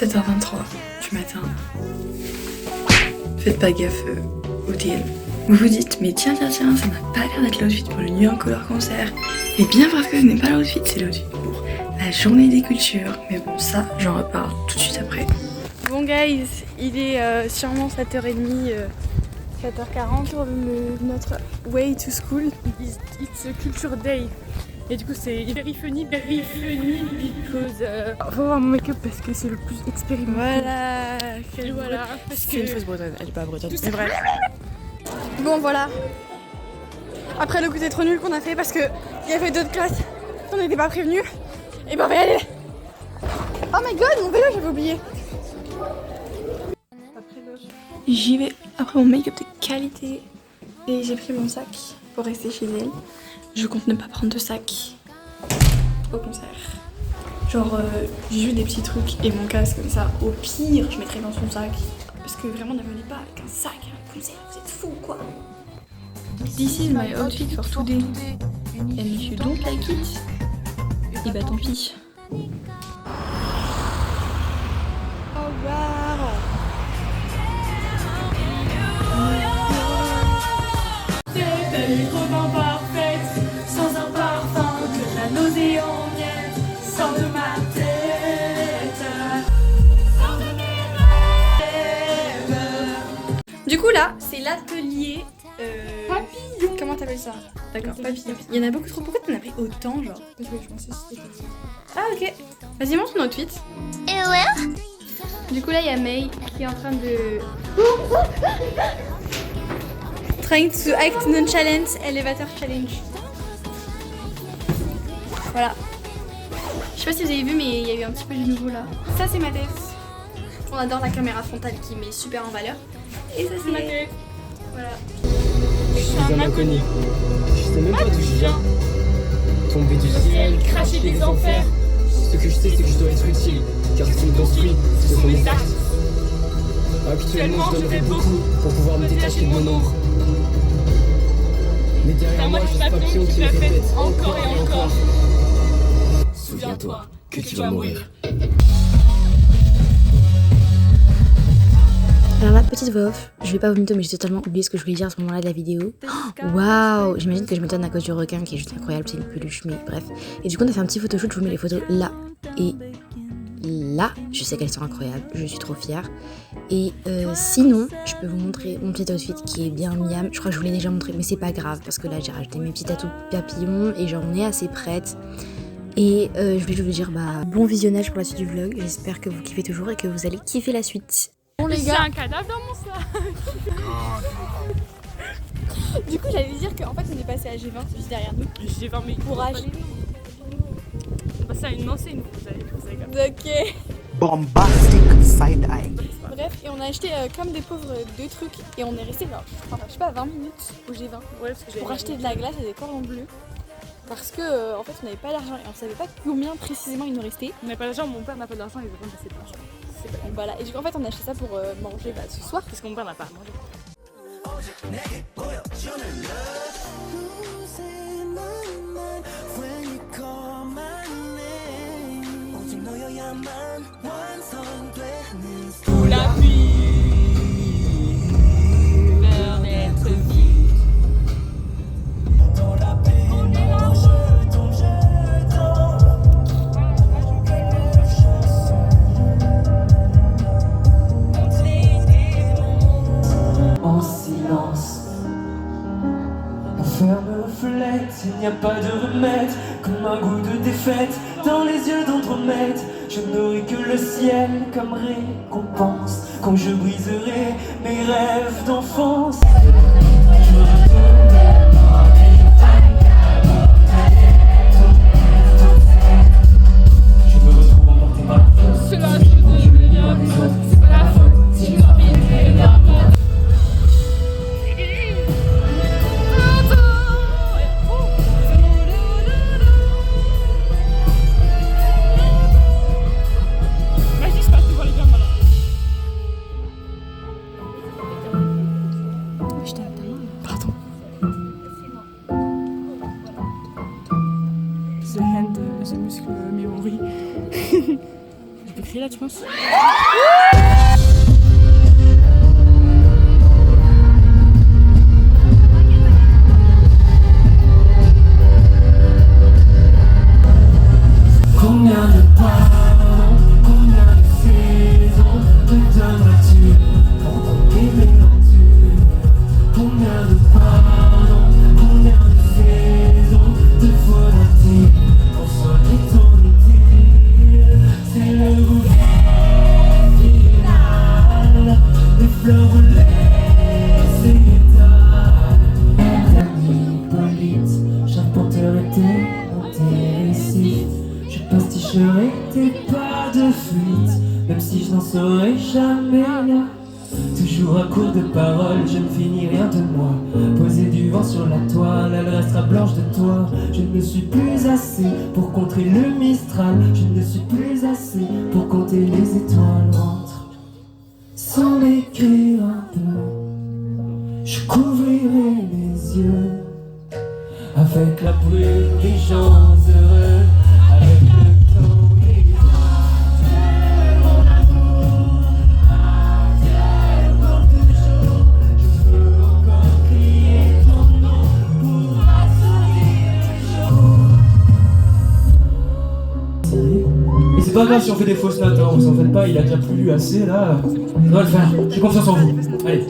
7h23 du matin. Faites pas gaffe au TL. Vous vous dites, mais tiens, ça n'a pas l'air d'être l'outfit pour le New York Color Concert. Et bien parce que ce n'est pas l'outfit, c'est l'outfit pour la journée des cultures. Mais bon, ça, j'en reparle tout de suite après. Bon guys, il est sûrement 7h30, 7h40 sur notre way to school. It's a culture day. Et du coup c'est very funny because faut voir mon make-up parce que c'est le plus expérimenté. Voilà, parce que C'est une fausse bretonne, elle est pas bretonne. c'est vrai. Bon voilà. Après le coup trop nul qu'on a fait parce que il y avait d'autres classes, on n'était pas prévenus. Et ben on va y aller. Oh my god, mon vélo j'avais oublié. J'y vais après mon make-up de qualité et j'ai pris mon sac pour rester chez elle. Je compte ne pas prendre de sac au concert. Genre j'ai juste des petits trucs et mon casque comme ça. Au pire je mettrai dans son sac. Parce que vraiment ne venez pas avec un sac à un concert, vous êtes fous quoi. This is my outfit for today. And if you don't like it, et bah tant pis. Au revoir. C'était trop parfaite, sans un parfum, que la nausée en miel, sort de ma tête, sort de mes rêves. Du coup là, c'est l'atelier papillon. Comment t'appelles ça? D'accord, papillon. Il y en a beaucoup trop. Pourquoi t'en as pris autant genre? Parce que je pensais que c'était petit. Ah ok. Vas-y montre ton outfit. Et ouais. Du coup là il y a May qui est en train de trying to act nonchalant elevator challenge. Voilà. Je sais pas si vous avez vu mais il y a eu un petit peu de nouveau là. Ça c'est ma tête. On adore la caméra frontale qui met super en valeur. Et ça c'est ma tête. Voilà. Je suis un inconnu. Je sais même pas d'où je viens. Tomber du ciel, cracher des enfers. Ce que je sais, c'est que je dois être utile. Car ce qui me construit, ce sont mes actes. Actuellement, je donnerais beaucoup pour pouvoir me détacher de mon ombre. Mais derrière moi, je suis papillon qui le répète encore et encore. Souviens-toi que tu vas mourir. Alors la petite voix off, je vais pas vomiter mais j'ai totalement oublié ce que je voulais dire à ce moment-là de la vidéo. Waouh, j'imagine que je m'étonne à cause du requin qui est juste incroyable, c'est une peluche, mais bref. Et du coup on a fait un petit photoshoot, je vous mets les photos là et là. Je sais qu'elles sont incroyables, je suis trop fière. Et sinon, je peux vous montrer mon petit outfit qui est bien miam. Je crois que je vous l'ai déjà montré, mais c'est pas grave parce que là j'ai rajouté mes petits tatous papillons et genre on est assez prête. Et je voulais juste vous dire bon visionnage pour la suite du vlog. J'espère que vous kiffez toujours et que vous allez kiffer la suite. Bon les gars, un cadavre dans mon sac. Du coup j'allais dire qu'en fait on est passé à G20 juste derrière nous. G20 mais courage. On passe à une enseigne, vous savez. Ok. Bombastic side eye. Bref, et on a acheté comme des pauvres deux trucs et on est resté genre, je sais pas, 20 minutes au G20 pour acheter de la glace et des cordons bleus. Parce que en fait on n'avait pas d'argent et on savait pas combien précisément il nous restait. On n'a pas d'argent, mon père n'a pas d'argent et je ne sais pas. Voilà, et du coup en fait on a acheté ça pour manger ce soir. Parce que mon père n'a pas à manger. Sous la pluie, peur d'être vide. Dans la paix, je tombe, en silence. L'enfer me reflète, il n'y a pas de remède. Comme un goût de défaite dans les yeux d'Andromède. Je n'aurai que le ciel comme récompense quand je briserai mes rêves d'enfance. Je me retrouve emporté par C'est la faute de Julien, c'est pas la faute si je m'en d'argent. Vas-y, je passe devant les gamins là. Je t'ai pardon. The hand, the muscle memory. écrit là, tu penses? Combien de pardons, combien de saisons te donneras-tu pour tromper mes natures? Combien de pardons, combien de saisons te faudra-t-il pour soigner ton idylle? C'est le goût final des fleurs roulées, c'est Hippolyte, j'apporterai tes récifs. Je pasticherai tes pas de fuite, même si je n'en saurais jamais là. Toujours à court de paroles, je ne finis rien de moi. Poser du vent sur la toile, elle restera blanche de toi. Je ne suis plus assez pour contrer le Mistral. Je ne suis plus assez pour compter les étoiles. Rentre sans m'écrire un peu, je couvrirai les yeux avec la brume des gens heureux, avec le temps brisant. Adieu mon amour, adieu beaucoup de jours. Je peux encore crier ton nom pour assouvir les jours. Et c'est pas grave si on fait des fausses notes, hein, vous en faites pas, il a déjà plu assez là. Ça va le faire, j'ai confiance en vous. Allez.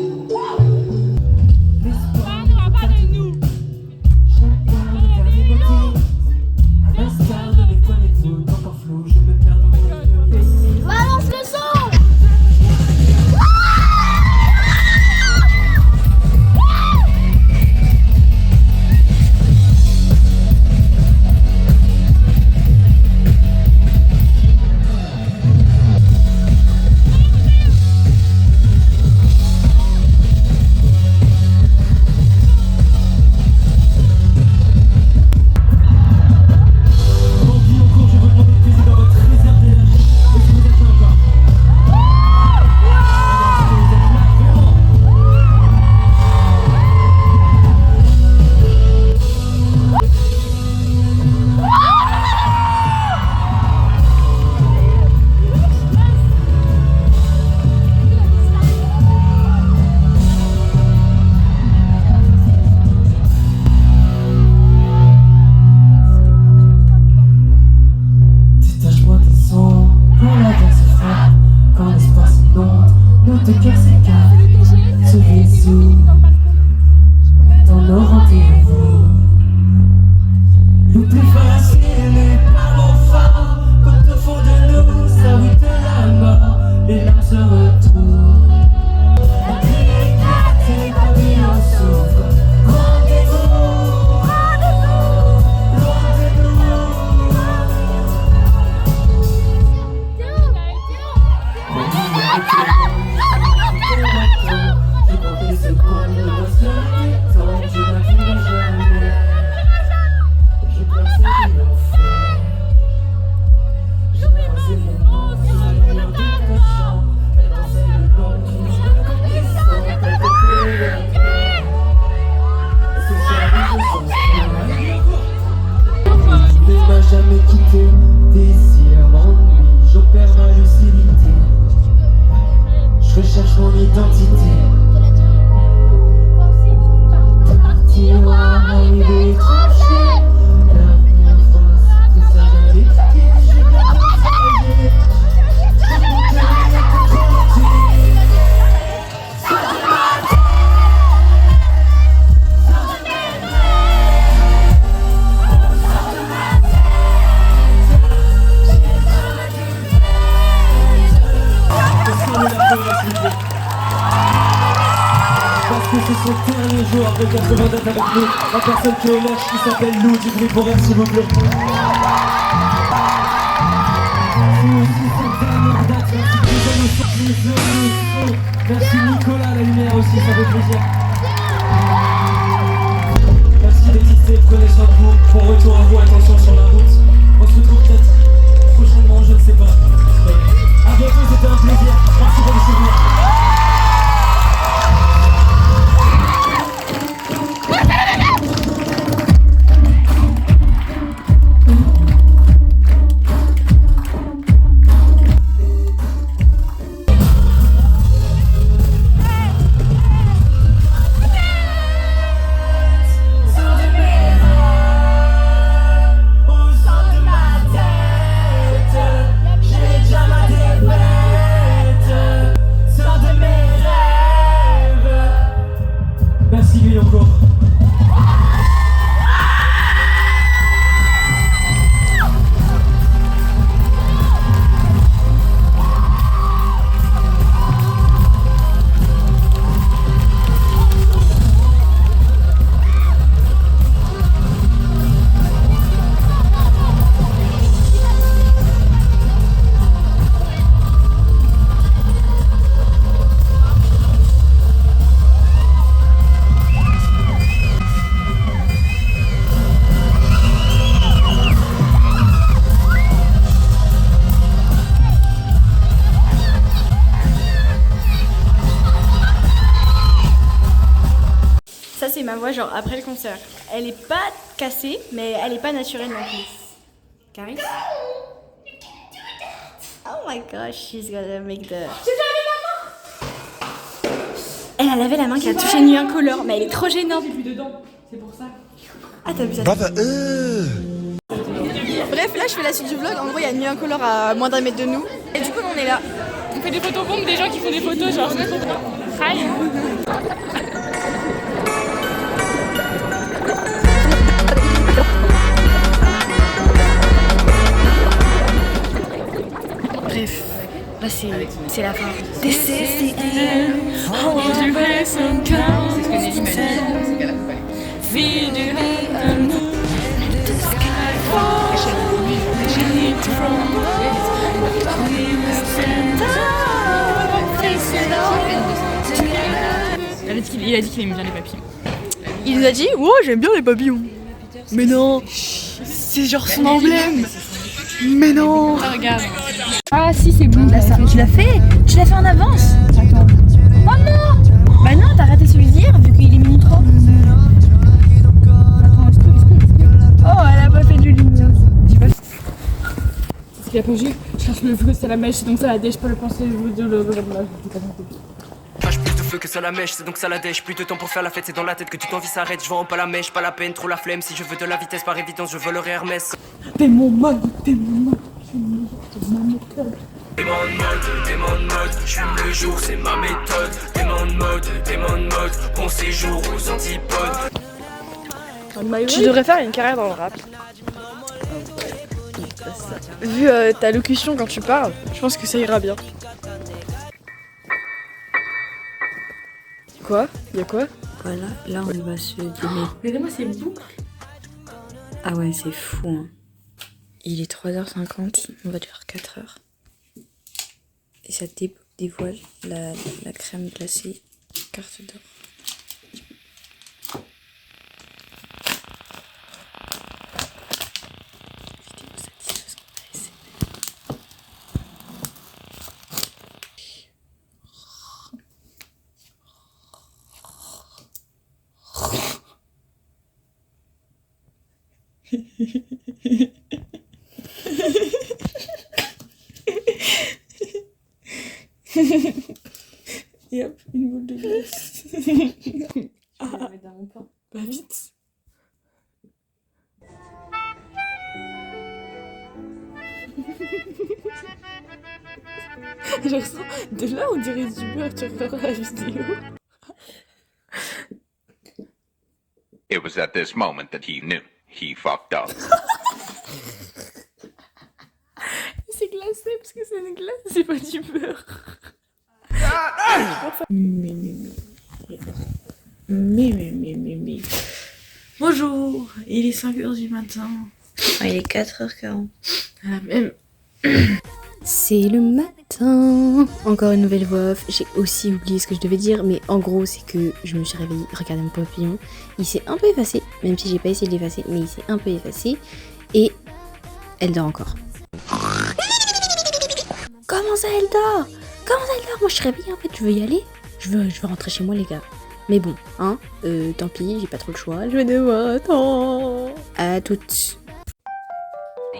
C'est son dernier jour après 80 dates avec nous. La personne qui est au lâche qui s'appelle Lou, du bruit pour elle s'il vous plaît. C'est aussi sa dernière date, merci Nicolas à la lumière aussi, ça fait plaisir. Merci Laetitia, prenez soin de vous. Bon retour à vous, attention sur la route. On se retrouve peut-être prochainement, je ne sais pas. A bientôt, c'était un plaisir. Merci pour les souvenirs. Merci lui encore. Ça c'est ma voix genre après le concert. Elle est pas cassée mais elle est pas naturelle non plus. Caris? Oh my gosh, she's gonna make the... Elle a lavé la main qui a touché Nuit Incolore, mais elle est trop gênante. J'ai plus dedans, c'est pour ça. Ah t'as vu ça? Brother, Bref, là je fais la suite du vlog. En gros, il y a Nuit Incolore à moins d'1 mètre de nous. Et du coup, on est là. On fait des photos bombes, des gens qui font des photos genre hi. Bref, là c'est la fin. Il a dit qu'il aimait bien les papillons. Il nous a dit, oh j'aime bien les papillons. Mais non, c'est genre son emblème. Mais non. Ah, regarde. Ah si c'est bon. Tu l'as fait en avance. Attends. Oh non. Bah non, t'as raté celui d'hier vu qu'il est mini 3. Oh, elle a pas fait de lumière. Dis pas. C'est ce qu'il a pas vu. Je cherche le feu, c'est la mèche, donc ça la dèche, pas le penser, je vous dis le... Crache plus de feu que ça la mèche, c'est donc ça la dèche. Plus de temps pour faire la fête, c'est dans la tête que toute envie s'arrête. Je vends pas la mèche, pas la peine, trop la flemme. Si je veux de la vitesse par évidence, je volerai Hermès. T'es mon mode, t'es mon mode. T'es mon mode. Démon de mode, je fume le jour, c'est ma méthode. Démon de mode, bon séjour aux antipodes. Tu devrais faire une carrière dans le rap. Vu ta locution quand tu parles, je pense que ça ira bien. Quoi? Y'a quoi? Voilà, là on va se donner. Regardez-moi ces boucles. Ah ouais, c'est fou. Hein. Il est 3h50, on va durer 4h. Et ça dévoile la crème glacée carte d'or. Et hop, une boule de glace. Ah. Je vais la mettre dans mon pain. Bah vite. Je ressens de là on dirait du beurre, tu regarderas la vidéo. It was at this moment that he knew he fucked up. C'est glacé parce que c'est une glace, c'est pas du beurre. Mais. Bonjour, il est 5h du matin. Ah, il est 4h40. Même. C'est le matin. Encore une nouvelle voix off. J'ai aussi oublié ce que je devais dire, mais en gros, c'est que je me suis réveillée, regardez mon papillon. Il s'est un peu effacé, même si j'ai pas essayé de l'effacer, mais il s'est un peu effacé. Et elle dort encore. Comment ça, elle dort? Comment ça, elle dort? Moi, je suis réveillée en fait, je veux y aller. Je veux rentrer chez moi, les gars. Mais bon, hein, tant pis, j'ai pas trop le choix. Je vais devoir attendre. À toutes.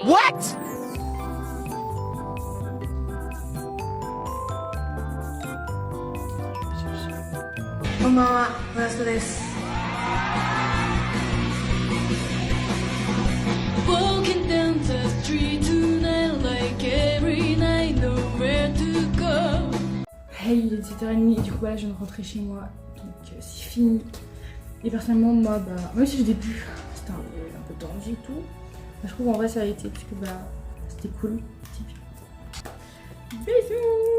what? Walking down the street tonight like every night, nowhere to go. Hey, il est 7h30 et du coup là je viens de rentrer chez moi. Donc c'est fini. Et personnellement, moi, bah, même si au début, c'était un peu tendu et tout, bah, je trouve en vrai ça a été, parce que bah, c'était cool. Bisous.